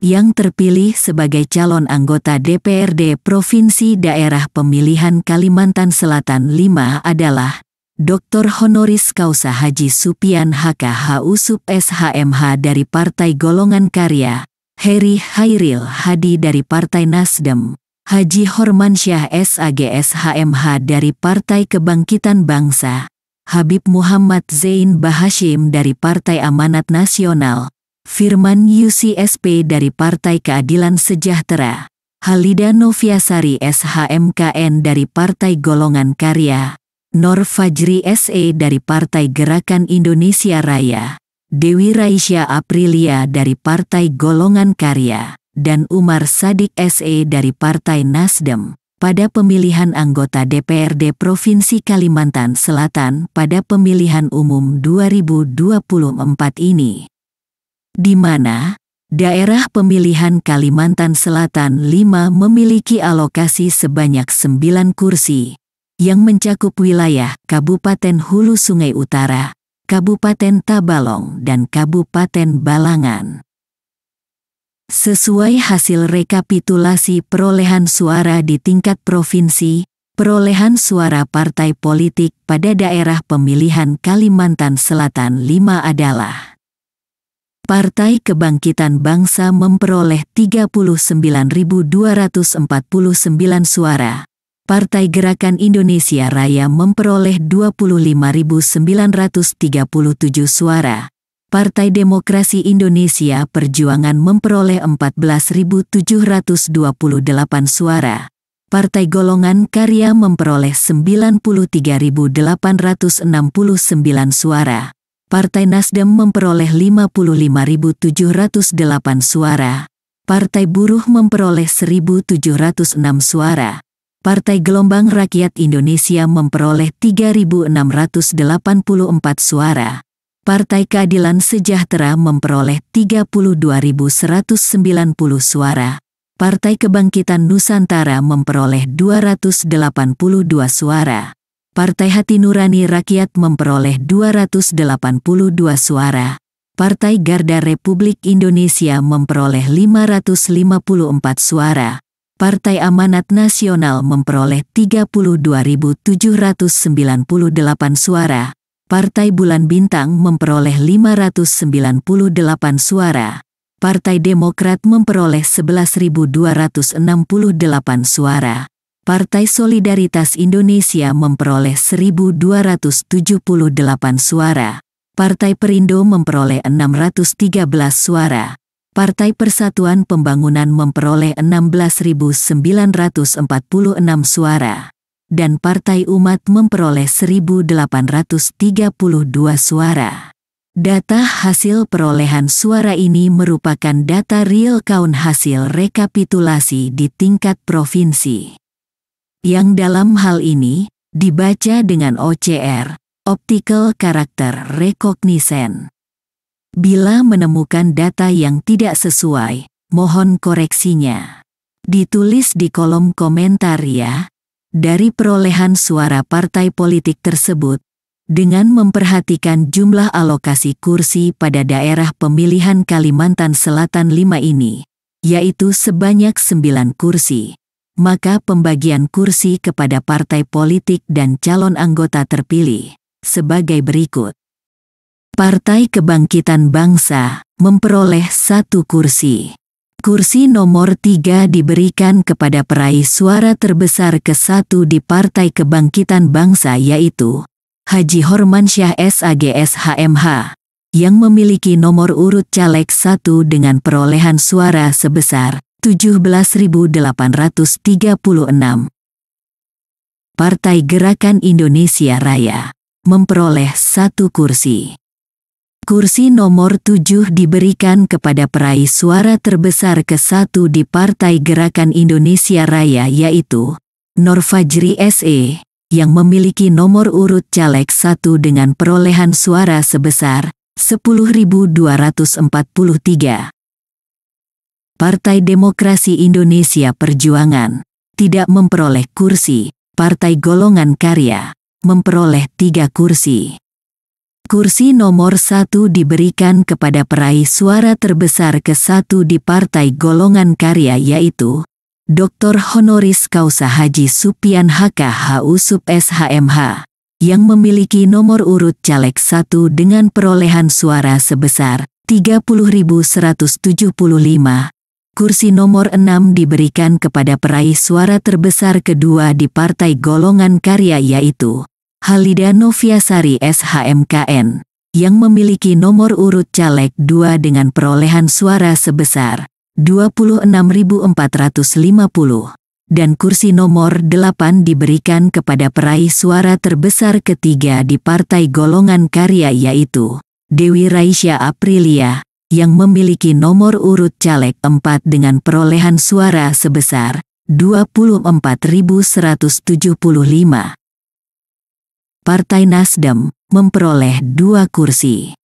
Yang terpilih sebagai calon anggota DPRD Provinsi Daerah Pemilihan Kalimantan Selatan 5 adalah Dr. Honoris Causa Haji Supian HK HUSUP SHMH dari Partai Golongan Karya, Heri Hairil Hadi dari Partai Nasdem, Haji Hormansyah SAG SHMH dari Partai Kebangkitan Bangsa, Habib Muhammad Zain Bahashim dari Partai Amanat Nasional, Firman UCSP dari Partai Keadilan Sejahtera, Halida Noviasari SHMKN dari Partai Golongan Karya, Nor Fajri SE dari Partai Gerakan Indonesia Raya, Dewi Raisya Aprilia dari Partai Golongan Karya, dan Umar Sadik SE dari Partai Nasdem pada pemilihan anggota DPRD Provinsi Kalimantan Selatan pada pemilihan umum 2024 ini. Di mana daerah pemilihan Kalimantan Selatan 5 memiliki alokasi sebanyak 9 kursi, yang mencakup wilayah Kabupaten Hulu Sungai Utara, Kabupaten Tabalong, dan Kabupaten Balangan. Sesuai hasil rekapitulasi perolehan suara di tingkat provinsi, perolehan suara partai politik pada daerah pemilihan Kalimantan Selatan 5 adalah: Partai Kebangkitan Bangsa memperoleh 39.249 suara. Partai Gerakan Indonesia Raya memperoleh 25.937 suara. Partai Demokrasi Indonesia Perjuangan memperoleh 14.728 suara. Partai Golongan Karya memperoleh 93.869 suara. Partai Nasdem memperoleh 55.708 suara. Partai Buruh memperoleh 1.706 suara. Partai Gelombang Rakyat Indonesia memperoleh 3.684 suara. Partai Keadilan Sejahtera memperoleh 32.190 suara. Partai Kebangkitan Nusantara memperoleh 282 suara. Partai Hati Nurani Rakyat memperoleh 282 suara. Partai Garda Republik Indonesia memperoleh 554 suara. Partai Amanat Nasional memperoleh 32.798 suara. Partai Bulan Bintang memperoleh 598 suara. Partai Demokrat memperoleh 11.268 suara. Partai Solidaritas Indonesia memperoleh 1.278 suara. Partai Perindo memperoleh 613 suara. Partai Persatuan Pembangunan memperoleh 16.946 suara. Dan Partai Umat memperoleh 1.832 suara. Data hasil perolehan suara ini merupakan data real count hasil rekapitulasi di tingkat provinsi, yang dalam hal ini dibaca dengan OCR, Optical Character Recognition. Bila menemukan data yang tidak sesuai, mohon koreksinya. Ditulis di kolom komentar ya. Dari perolehan suara partai politik tersebut, dengan memperhatikan jumlah alokasi kursi pada daerah pemilihan Kalimantan Selatan 5 ini, yaitu sebanyak 9 kursi, maka pembagian kursi kepada partai politik dan calon anggota terpilih sebagai berikut. Partai Kebangkitan Bangsa memperoleh 1 kursi. Kursi nomor 3 diberikan kepada peraih suara terbesar ke-1 di Partai Kebangkitan Bangsa yaitu Haji Hormansyah SAG SHMH, yang memiliki nomor urut caleg 1 dengan perolehan suara sebesar 17.836. Partai Gerakan Indonesia Raya memperoleh 1 kursi. Kursi nomor 7 diberikan kepada peraih suara terbesar ke-1 di Partai Gerakan Indonesia Raya yaitu Nor Fajri SE, yang memiliki nomor urut caleg 1 dengan perolehan suara sebesar 10.243. Partai Demokrasi Indonesia Perjuangan tidak memperoleh kursi. Partai Golongan Karya memperoleh 3 kursi. Kursi nomor 1 diberikan kepada peraih suara terbesar ke-1 di Partai Golongan Karya yaitu Dr. Honoris Causa Haji Supyan HK HUSUP SHMH yang memiliki nomor urut caleg 1 dengan perolehan suara sebesar 30.175. Kursi nomor 6 diberikan kepada peraih suara terbesar kedua di Partai Golongan Karya yaitu Halida Noviasari SHMKN yang memiliki nomor urut caleg 2 dengan perolehan suara sebesar 26.450 dan kursi nomor 8 diberikan kepada peraih suara terbesar ketiga di Partai Golongan Karya yaitu Dewi Raisya Aprilia yang memiliki nomor urut caleg 4 dengan perolehan suara sebesar 24.175. Partai Nasdem memperoleh 2 kursi.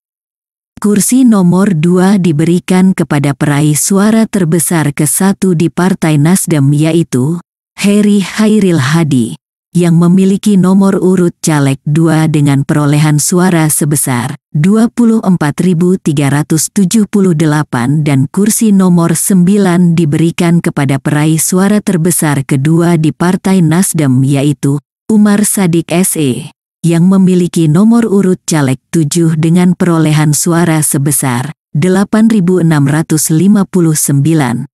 Kursi nomor 2 diberikan kepada peraih suara terbesar ke-1 di Partai Nasdem yaitu Heri Hairil Hadi yang memiliki nomor urut caleg 2 dengan perolehan suara sebesar 24.378 dan kursi nomor 9 diberikan kepada peraih suara terbesar kedua di Partai Nasdem yaitu Umar Sadik SE yang memiliki nomor urut caleg 7 dengan perolehan suara sebesar 8.659.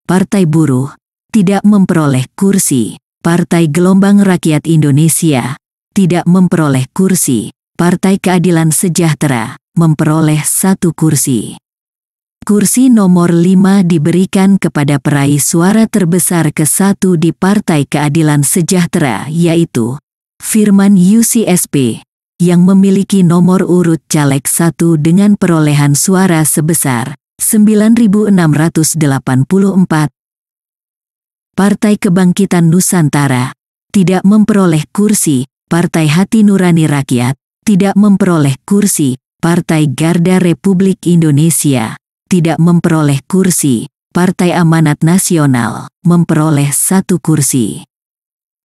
Partai Buruh tidak memperoleh kursi. Partai Gelombang Rakyat Indonesia tidak memperoleh kursi. Partai Keadilan Sejahtera memperoleh 1 kursi. Kursi nomor 5 diberikan kepada peraih suara terbesar ke-1 di Partai Keadilan Sejahtera yaitu Firman UCSP yang memiliki nomor urut caleg 1 dengan perolehan suara sebesar 9.684. Partai Kebangkitan Nusantara tidak memperoleh kursi. Partai Hati Nurani Rakyat tidak memperoleh kursi. Partai Garda Republik Indonesia tidak memperoleh kursi. Partai Amanat Nasional memperoleh 1 kursi.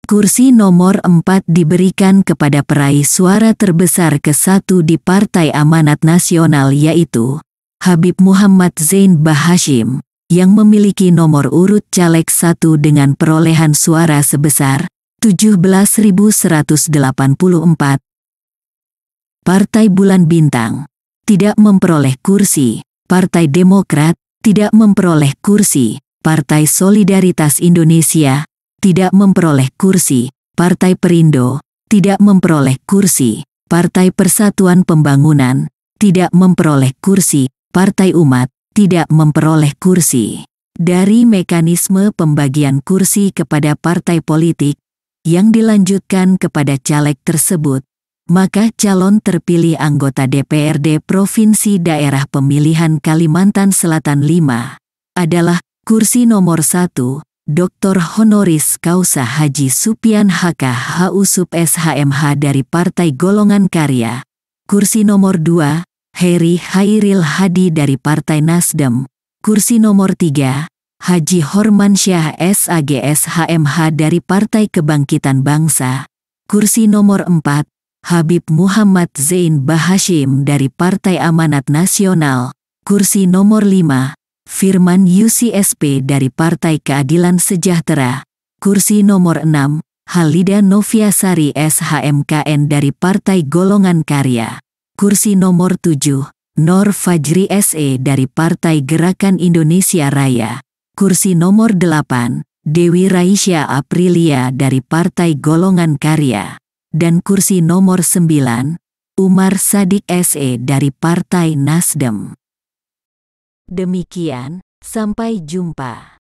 Kursi nomor 4 diberikan kepada peraih suara terbesar ke-1 di Partai Amanat Nasional yaitu Habib Muhammad Zain Bahashim yang memiliki nomor urut caleg 1 dengan perolehan suara sebesar 17.184. Partai Bulan Bintang tidak memperoleh kursi. Partai Demokrat tidak memperoleh kursi. Partai Solidaritas Indonesia tidak memperoleh kursi. Partai Perindo tidak memperoleh kursi. Partai Persatuan Pembangunan tidak memperoleh kursi. Partai Umat tidak memperoleh kursi. Dari mekanisme pembagian kursi kepada partai politik yang dilanjutkan kepada caleg tersebut, maka calon terpilih anggota DPRD Provinsi Daerah Pemilihan Kalimantan Selatan 5 adalah kursi nomor 1, Dr. Honoris Causa Haji Supyan HK HUSUP SHMH dari Partai Golongan Karya. Kursi nomor 2, Heri Hairil Hadi dari Partai Nasdem. Kursi nomor 3, Haji Hormansyah SAG SHMH dari Partai Kebangkitan Bangsa. Kursi nomor 4, Habib Muhammad Zain Bahashim dari Partai Amanat Nasional. Kursi nomor 5, Firman UCSP dari Partai Keadilan Sejahtera. Kursi nomor 6, Halida Noviasari SHMKN dari Partai Golongan Karya. Kursi nomor 7, Nor Fajri SE dari Partai Gerakan Indonesia Raya. Kursi nomor 8, Dewi Raisya Aprilia dari Partai Golongan Karya. Dan kursi nomor 9, Umar Sadik SE dari Partai Nasdem. Demikian, sampai jumpa.